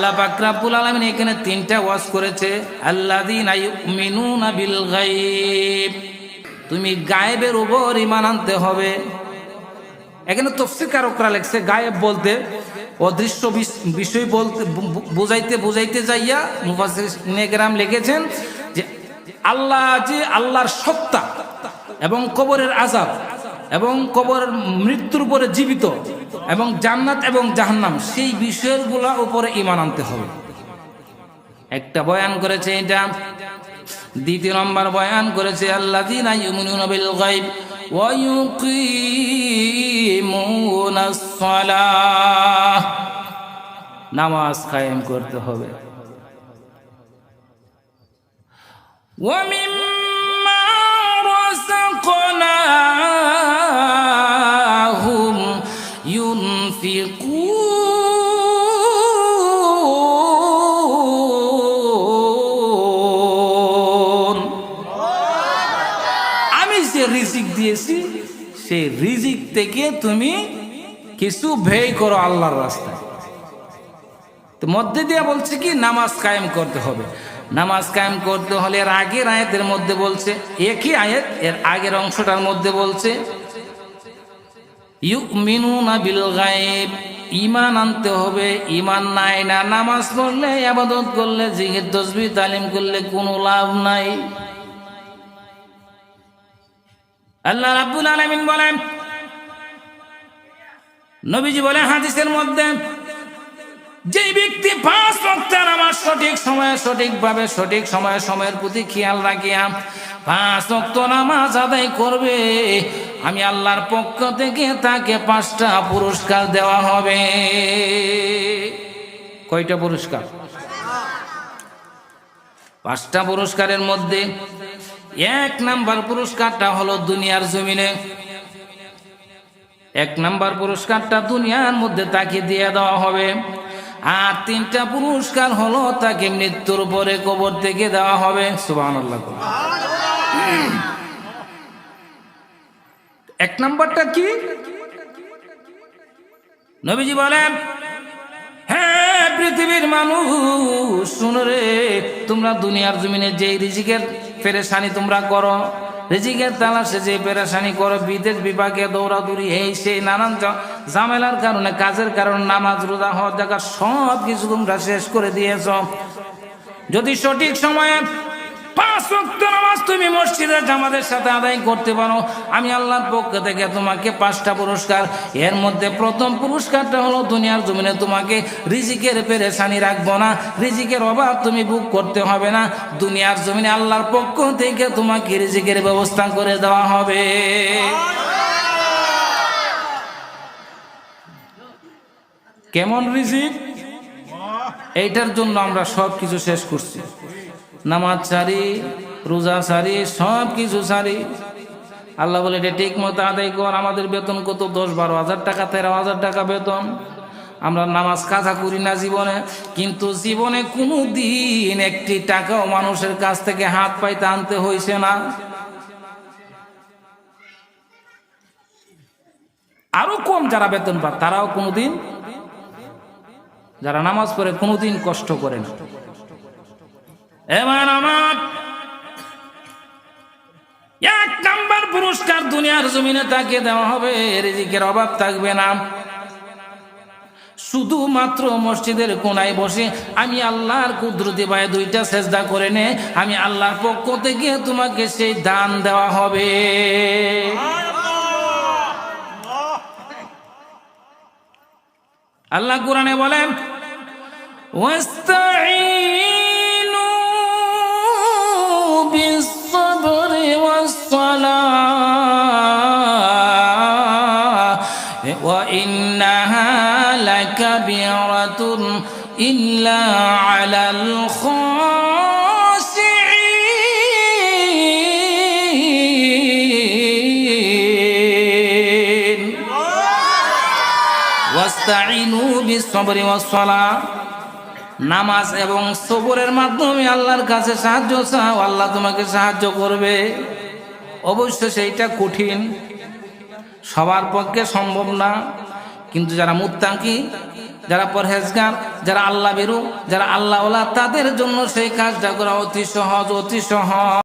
আল্লাহ পাক রব্বুল আলামিন এখানে তিনটা ওয়াজ করেছে, আল্লাযীনা ইউমিনুনা বিল গায়ব। তুমি গায়েবের উপর ঈমান আনতে হবে। এখানে তাফসীরকারকরা লিখছে গায়েব বলতে অদৃশ্য বিষয় বলতে বুঝাইতে যাইয়া মুফাসসিরিনে কেরাম লিখেছেন যে আল্লাহ যে আল্লাহর সত্তা এবং কবরের আযাব এবং কবরের মৃত্যুর উপরে জীবিত এবং জান্নাত এবং জাহান্নাম সেই বিষয়গুলোর উপরে ঈমান আনতে হবে। একটা বয়ান করেছে এটা। দ্বিতীয় নম্বর বয়ান করেছে আল্লাযীনা ইউমিনুনা বিল গায়ব ওয়া ইউকিমুনাস সালাহ, নামাজ কায়েম করতে হবে। ওয়া মিম্মা রাযাকনাহুম ইউনফিকুন, আমি যে রিজিক দিয়েছি সেই রিজিক থেকে তুমি কিছু ব্যয় করো আল্লাহর রাস্তায়। তো মধ্যে দিয়ে বলছে কি নামাজ কায়েম করতে হবে। নামাজ কায়েম করতে হলে এর আগের আয়াতের মধ্যে বলছে, একই আয়াত এর আগের অংশটার মধ্যে বলছে ইউমিনুনা বিল গায়ব, ঈমান আনতে হবে। ঈমান নাই না নামাজ পড়লে, ইবাদত করলে, জিকির তাসবিহ তালিম করলে কোনো লাভ নাই। আল্লাহ রাব্বুল আলামিন বলেন, নবীজি বলেন হাদিসের মধ্যে, যে ব্যক্তি 5 ওয়াক্ত নামাজ সঠিক সময়ে সঠিকভাবে সঠিক সময়ে সময়ের প্রতি খেয়াল রাখিয়া 5 ওয়াক্ত নামাজ আদায় করবে, আমি আল্লাহর পক্ষ থেকে তাকে 5টা পুরস্কার দেওয়া হবে। কয়টা পুরস্কার? 5টা পুরস্কারের মধ্যে 1 নাম্বার পুরস্কারটা হলো দুনিয়ার জমিনে। 1 নাম্বার পুরস্কারটা দুনিয়ার মধ্যে তাকে দিয়ে দেওয়া হবে। আর 3টা পুরস্কার হলো তাকে মৃত্যুর পরে কবর থেকে দেওয়া হবে। সুবহানাল্লাহ। 1 নাম্বারটা কি? নবীজি বলেন, হ্যাঁ পৃথিবীর মানুষ শুনো রে, তোমরা দুনিয়ার জমিনে যে রিজিকের পেরেশানি তোমরা করো, রিজিকের তালাশে যে পেরেশানি করো, বিদেশ বিভাগে দৌড়াদৌড়ি, এই সেই নানান ঝামেলার কারণে, কাজের কারণে, নামাজ রোজা হওয়ার জায়গা সব কিছু তোমরা শেষ করে দিয়েছ। যদি সঠিক সময়ে 5 ওয়াক্ত নামাজ তুমি মসজিদে জামাতের সাথে আদায় করতে পারো, আমি আল্লাহর পক্ষ থেকে তোমাকে 5টা পুরস্কার। এর মধ্যে প্রথম পুরস্কারটা হলো দুনিয়ার জমিনে তোমাকে রিজিকের পেরেশানি রাখবো না, রিজিকের অভাব তুমি ভোগ করতে হবে না। দুনিয়ার জমিনে আল্লাহর পক্ষ থেকে তোমাকে রিজিকের ব্যবস্থা করে দেওয়া হবে। কেমন রিজিক? এইটার জন্য আমরা সব কিছু শেষ করছি, নামাজ ছাড়ি, রোজা ছাড়ি, সব কিছু ছাড়ি। আল্লাহ বলে এটা ঠিক মতো আদায় কর। আমাদের বেতন কত? 10-12 হাজার টাকা, 13 হাজার টাকা বেতন। আমরা নামাজ কাজা করি না জীবনে, কিন্তু জীবনে কোনো দিন 1টি টাকাও মানুষের কাছ থেকে হাত পাইতে আনতে হয়েছে না। আরো কম যারা বেতন পায় তারাও কোনোদিন, যারা নামাজ পড়ে কোনোদিন কষ্ট করে না। এবার আমার 1 নাম্বার পুরস্কার দুনিয়ার জমিনে তাকে দেওয়া হবে, রিজিকের অভাব থাকবে না। শুধুমাত্র মসজিদের কোনায় বসে আমি আল্লাহর কুদরতি পায়ে 2টা সেজদা করে নে, আমি আল্লাহর পক্ষ থেকে তোমাকে সেই দান দেওয়া হবে। আল্লাহ কোরআনে বলেন, ওয়াস্তাঈনু বিস-সাবরি ওয়াস-সালাহ ওয়া ইন্নাহা লাকাবীরাতুন ইল্লা আলাল খাশিঈন। ওয়াস্তাঈনু বিস-সাবরি ওয়াস-সালাহ, নামাজ এবং সবরের মাধ্যমে আল্লাহর কাছে সাহায্য চাও, আল্লাহ তোমাকে সাহায্য করবে। অবশ্য সেইটা কঠিন, সবার পক্ষে সম্ভব না, কিন্তু যারা মুত্তাকি যারা পরহেজগার, যারা আল্লাহ বেরু, যারা আল্লাহওয়ালা, তাদের জন্য সেই কাজটা করা অতি সহজ, অতি সহজ।